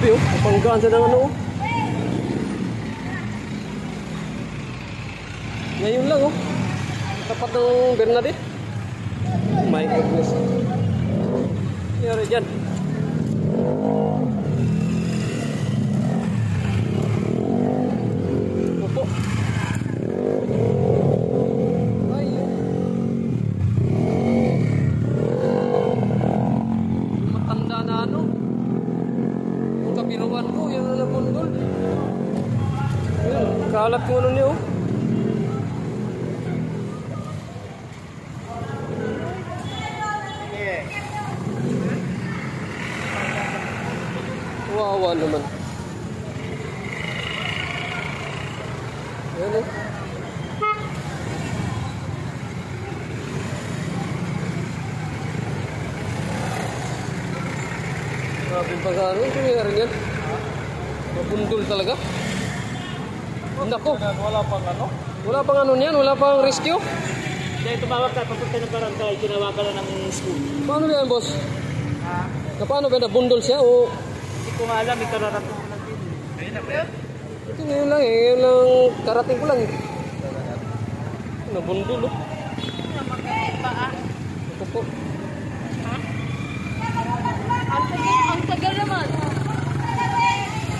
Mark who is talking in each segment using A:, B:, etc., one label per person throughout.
A: Grabe oh, kapanggaan sa ng ano oh. Ngayon lang oh. Tapat ng Bernadette. Oh my goodness. Nangyari dyan. Opo. Ay. Matanda na ano. Yung kapiruan ko, yan na nabundol. Ayun, kalat ko ano niyo. Wawa naman. Ayan eh. Grabing pag-ano. Ito nangyari yan. Mabundol talaga. Nako. Wala pang ano? Wala pang ano niyan? Wala pang rescue?
B: Dahil tumawag ka, papunta ng barangay, tinawagan na ng school.
A: Paano ba yan, boss? Na paano ba nabundol siya o...
B: Hindi ko nga alam, may kararating ko lang din. Ayun na ba yan?
A: Ito ngayon lang eh, ngayon lang karating ko lang eh. Nabundol oh. Ito po.
C: Ang tagal naman.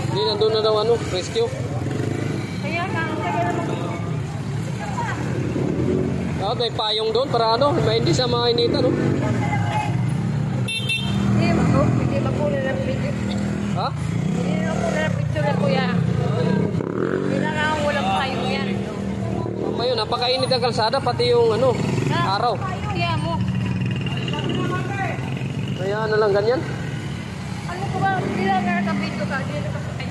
A: Hindi, nandun na daw ano, rescue.
C: Kaya nga, ang tagal naman.
A: May payong doon para ano, hindi siya makainitan no?
C: Hindi ba po nila picture?
A: Ha?
C: Hindi na po nila picture na kuya. Hindi na nga walang payong yan.
A: Ngayon, napakainit ang kalsada, pati yung ano, araw.
C: Kaya mo.
A: Kaya na lang ganyan.
C: Ano ko ba? Hindi na nga nakabito ka. Hindi na nakapatay.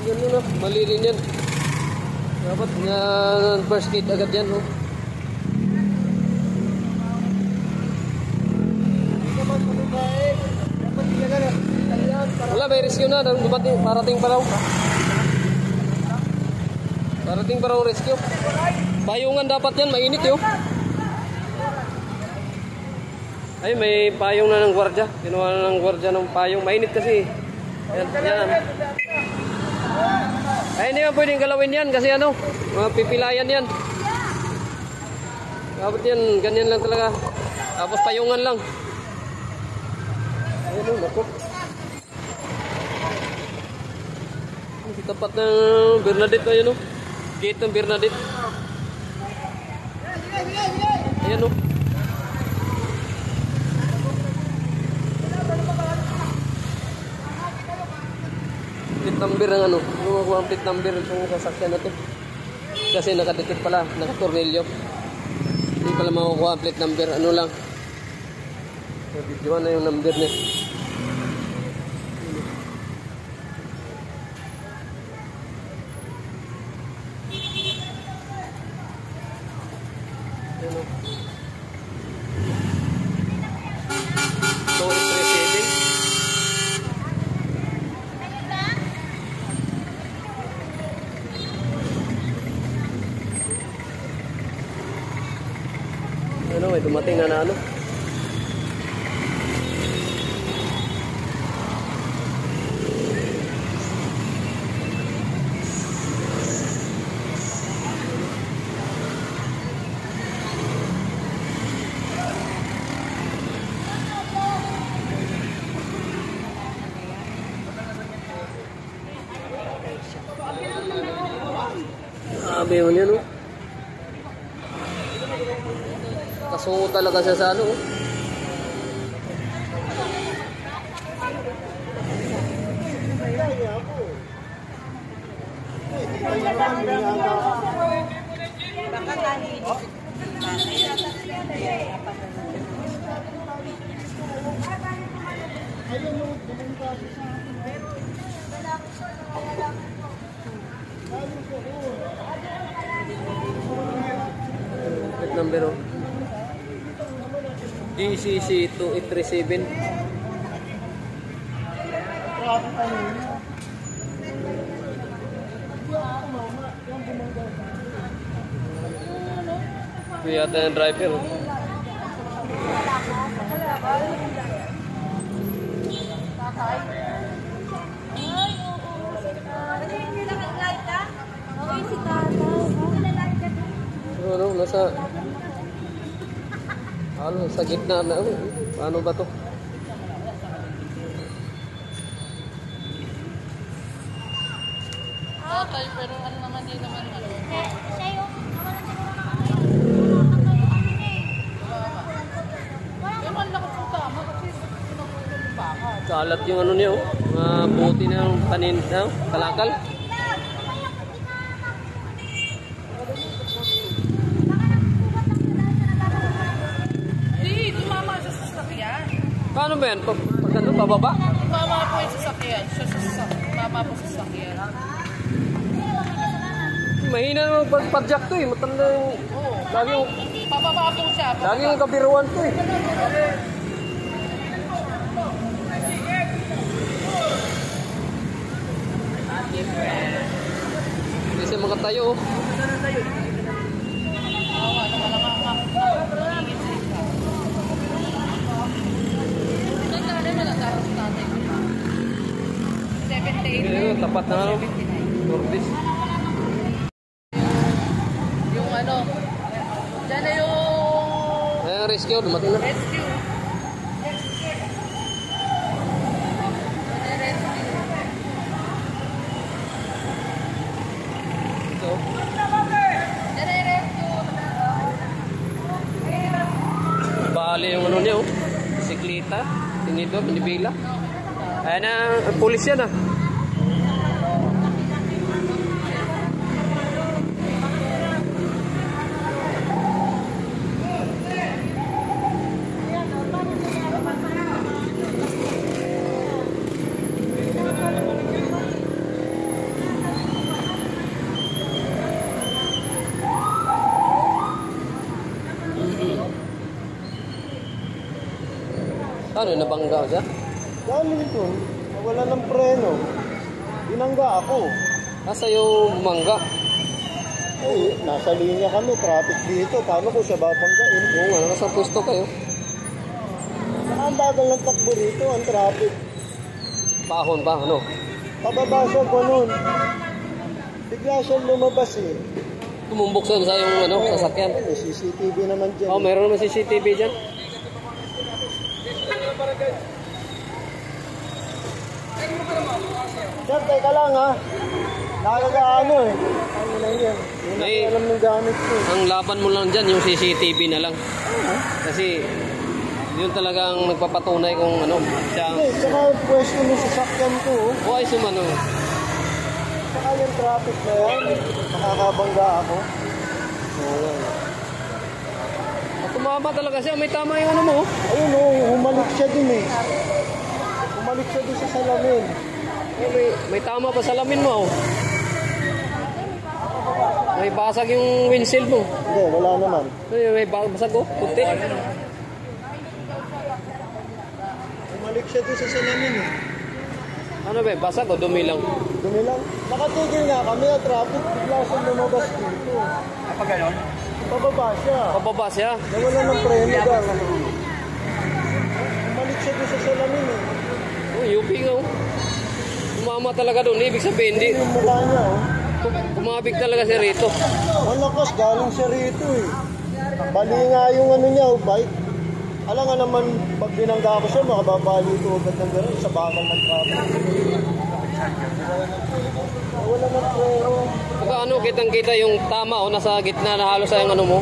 A: Yan na, mali rin yan. Dapat nga first aid agad yan. Oh. Wala, may rescue na. Parating pa raw. Parating pa raw rescue. Payungan dapat yan, mainit yun. Ay, may payong na ng gwardya. Kinuha na ng gwardya ng payong. Mainit kasi. Yan, yan. Ay, hindi nga pwedeng galawin yan kasi ano, pipilayan yan. Dapat yan, ganyan lang talaga. Tapos payungan lang. Ayun o, naku. Sa tapat ng Bernadette, ayun o. Gate ng Bernadette. Ayan o. Plate number ng ano. Yung mga plate number itong sasakyan na to. Kasi nakadikit pala, nakatornilyo. Hindi pala makukuha ang plate number. Ano lang. Videoan na yung number niya. So, it's receiving. Ano, may dumating na ano. Sabi mo niya, no? Kasungo talaga siya sa ano, oh. Number oh. GCC 2837. Kuya yata yung driver. Ano, nasa... Ano, sa gitna na. Paano ba to?
C: Tatay, pero ano naman din naman ano. Siya yung nawalan siguro ng ano yung man lang kung tama kasi pinakuluan yung baka.
A: Kalat yung ano niyo. Mga buti na yung panin, kalakal.
C: Hindi, tumama siya sa sasakyan.
A: Paano ba yan? Pag ano, pababa?
C: Tumama po yung sasakyan. Siya sa sasakyan. Tumama po sa sasakyan.
A: Mahina naman pag-padjak to eh. Matanda yung... Lagi yung...
C: Pababa po siya.
A: Lagi yung kabiruan to eh. Hindi siya makatayo oh. Pero tapat na ano. Nordis.
C: Yung ano, dyan na yung
A: Ayan, rescue. Dumating na.
C: rescue.
A: Ito.
C: Dyan na yung rescue.
A: Bali yung ano niya oh. Siklita. Tinidor, binibila. Ayan na, ang pulis yan ah. Ano, nabangga siya?
D: Dami nito. Wala ng preno. Binangga ako.
A: Nasa yung mangga.
D: Eh, nasa linya kami. Traffic dito. Paano ko siya babanggain?
A: Oo nga, nasa pwesto kayo.
D: Saka ang bagal ng takbo rito. Ang traffic.
A: Pahon ba, ano?
D: Pababa siya ganun. Bigla siya lumabas eh.
A: Tumumbok sa yung ano, sasakyan.
D: May CCTV naman dyan.
A: Oh, meron naman CCTV dyan.
D: Sir, teka lang ha. Nakagaano eh. Ano na yan? Hindi
A: May-
D: na alam ng gamit ko.
A: Ang laban mo lang dyan, yung CCTV na lang. Kasi, yun talagang nagpapatunay kung ano, siya.
D: Hindi, saka pwesto ng sasakyan ko. Oh.
A: O ay sumano.
D: Saka yung traffic na yan. Nakakabangga ako.
A: Tumama talaga siya, may tama yung ano mo.
D: Ayun oh, humalik siya din eh. Humalik siya din sa salamin.
A: May tama pa sa lamin mo. Oh. May basag yung windshield mo.
D: Hindi, wala naman.
A: May basag oh, puti.
D: Humalik siya din sa salamin eh.
A: Ano ba, basag o dumi lang?
D: Dumi lang. Nakatigil nga kami at traffic. Bigla siya lumabas dito.
B: Kapag gano'n?
D: Pababa siya.
A: Pababa siya.
D: Nawala ng preno daw. Humalik siya din sa salamin eh.
A: Oh, UP nga oh. Tumama talaga doon, ibig sabihin, hindi.
D: Yung mukha niya oh.
A: Kumabig talaga siya rito.
D: Malakas, galing siya rito eh. Bali nga yung ano niya, oh, bike. Alam nga naman, pag binangga ko siya, makababali ito agad ng gano'n sa bakal ng traffic. Wala ng preno.
A: Pagka ano, kitang-kita yung tama oh, nasa gitna na halos sa yung ano mo.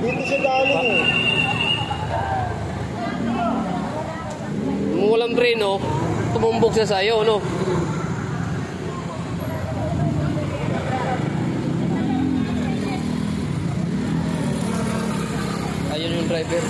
D: Dito siya galing eh.
A: Kung walang preno, tumumbok siya sa'yo, no? Ayun yung driver.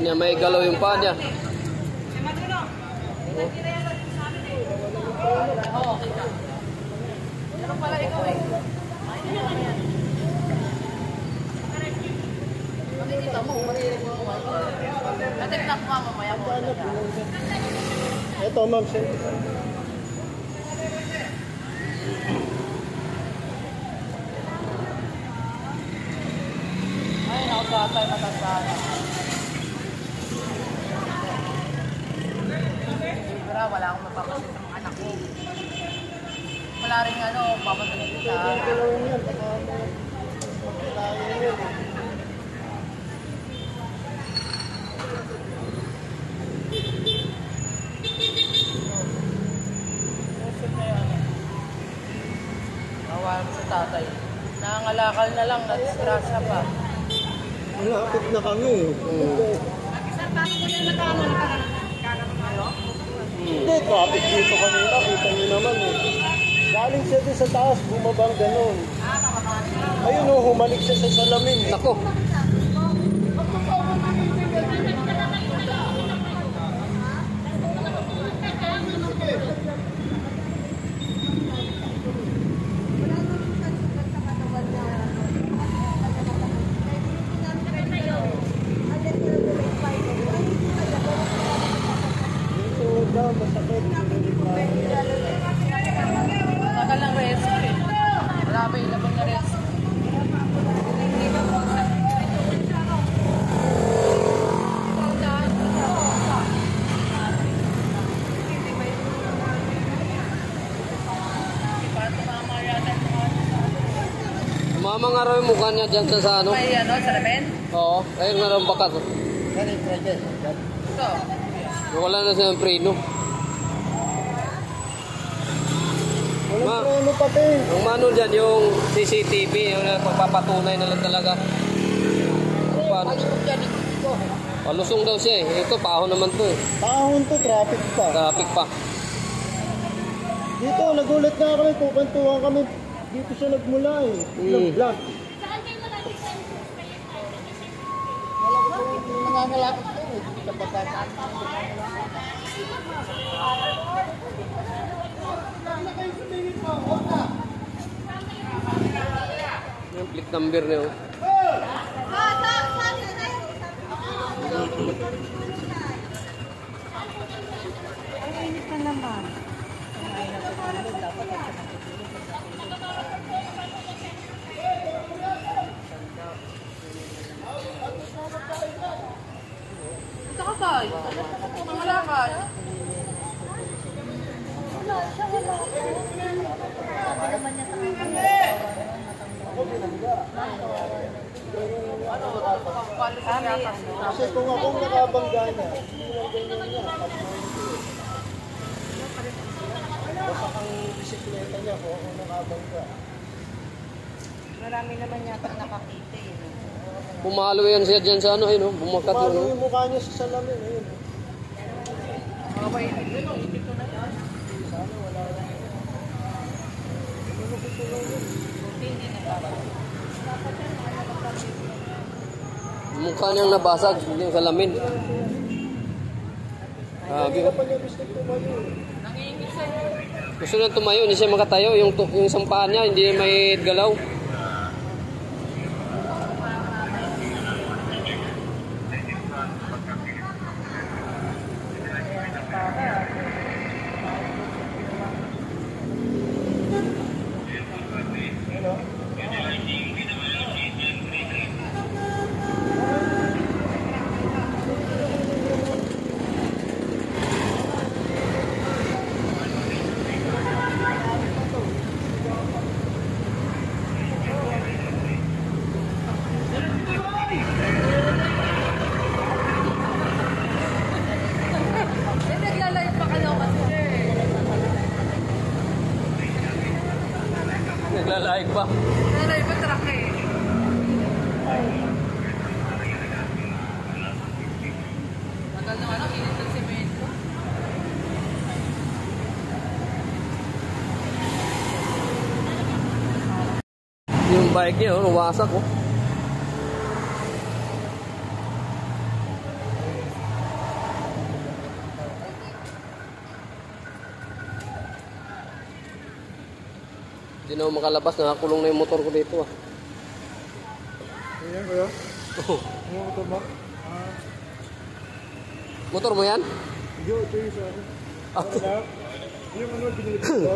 A: niya, may galaw yung paa niya.
D: Ito, ma'am.
C: Ay, nakapatay matasana. Wala akong mapapasin sa mga anak ko. Wala rin papasin sa... Nawala sa tatay. Nangangalakal na lang, nadisgrasya pa.
D: Malapit na kami. Hindi, traffic dito kanina. Kita nyo naman eh. Galing siya din sa taas, bumabang ganun. Ayun oh, humalik siya sa salamin.
A: Nako.
D: Masakit.
C: Tagal ng rest. Wala pa yung labang na rest.
A: Mama nga raw yung mukha niya dyan sa ano.
C: May sa lamin?
A: Oo, ayun nga raw ang bakat.
C: Ito.
A: Wala na siyang preno.
D: Walang preno pati.
A: Ang mano dyan, yung CCTV, yung pagpapatunay na lang talaga. Paano? Palusong daw siya eh. Ito, pahon naman to eh.
D: Pahon to, traffic pa.
A: Traffic pa.
D: Dito, nagulat nga kami, pupantuhan kami. Dito siya nagmula eh. Nag-vlog. Nangangalakot ko eh. Sa pagkakaan.
A: Yung plate number niya oh.
C: Ang init na naman. Ito ka tayo. Mangalakad.
D: Kasi kung akong nakabangga na, hindi lang ganyan niya. Basta kang bisikleta niya kung akong nakabangga.
C: Marami naman yata nakakita eh.
A: Pumalo yan siya dyan sa ano, ayun oh. Bumakat
D: Pumalo
A: yun.
D: yung mukha niya sa salamin. Ayun.
C: Mga mainit dito na yan.
D: Sana wala rin. Ano ko ito lang?
C: Hindi na dapat.
A: Mukha niyang nabasag, yung salamin.
D: Hindi ka pa niya gusto tumayo.
A: Gusto na tumayo, hindi siya makatayo. Yung isang paa niya, hindi may galaw. Naglalayag pa.
C: Nalay ba truck eh? Tagal naman init ng semento.
A: Yung bike niya, oh, nawasak oh. Hindi na ako makalabas, nakakulong na yung motor ko dito ah.
D: Ayan, kuya.
A: Oh.
D: Ano ito ba?
A: Motor mo yan?
D: Hindi, ito yung sa akin.
A: Ah.
D: Yung ano, binili ko ito.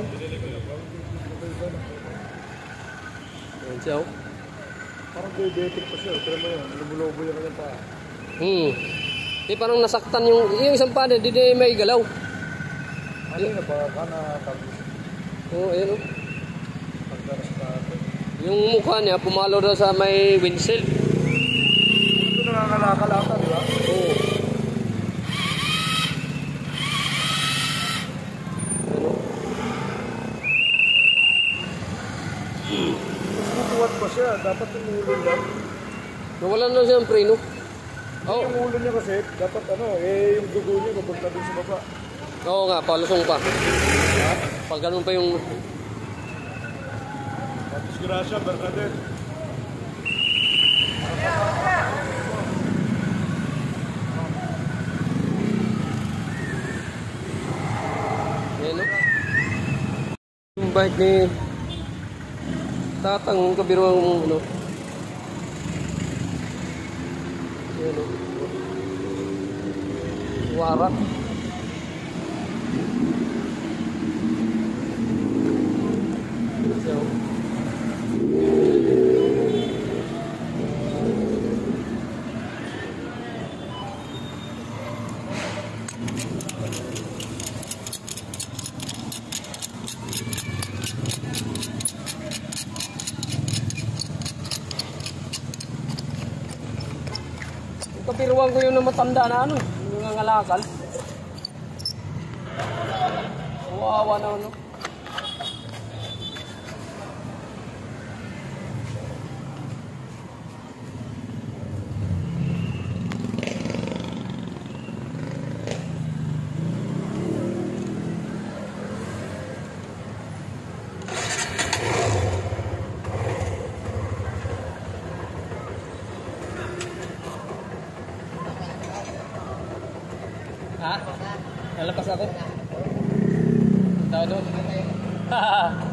A: Ayan siya oh.
D: Parang diabetic pa siya. Pero mo yun, lumulobo yung kanyang paa.
A: Di parang nasaktan yung isang pa, di may galaw.
D: Ano yun, baka na tagos.
A: Oo, ayan oh.
D: Pagdaras na ito.
A: Yung mukha niya, pumalo na sa may windshield.
D: Ito nangangalakal-akal, di ba?
A: Oo.
D: Mas bukuwat pa siya. Dapat yung ulo lang.
A: Nawalan na siya ng preno. Oo.
D: Yung ulo niya kasi, dapat ano, yung dugo niya papunta dun sa baba.
A: Oo nga, palusong pa. Pag ganun pa yung...
D: Disgrasya, Bernadette.
A: Ayan o. Yung bike ni Tatang kabiruang ano. Ayan o. Warat. So, kapiruan ko yung matanda na ano, yung nangalakal. Wawa na ano. Ha? Nalapas ako. Tao doon. Haha.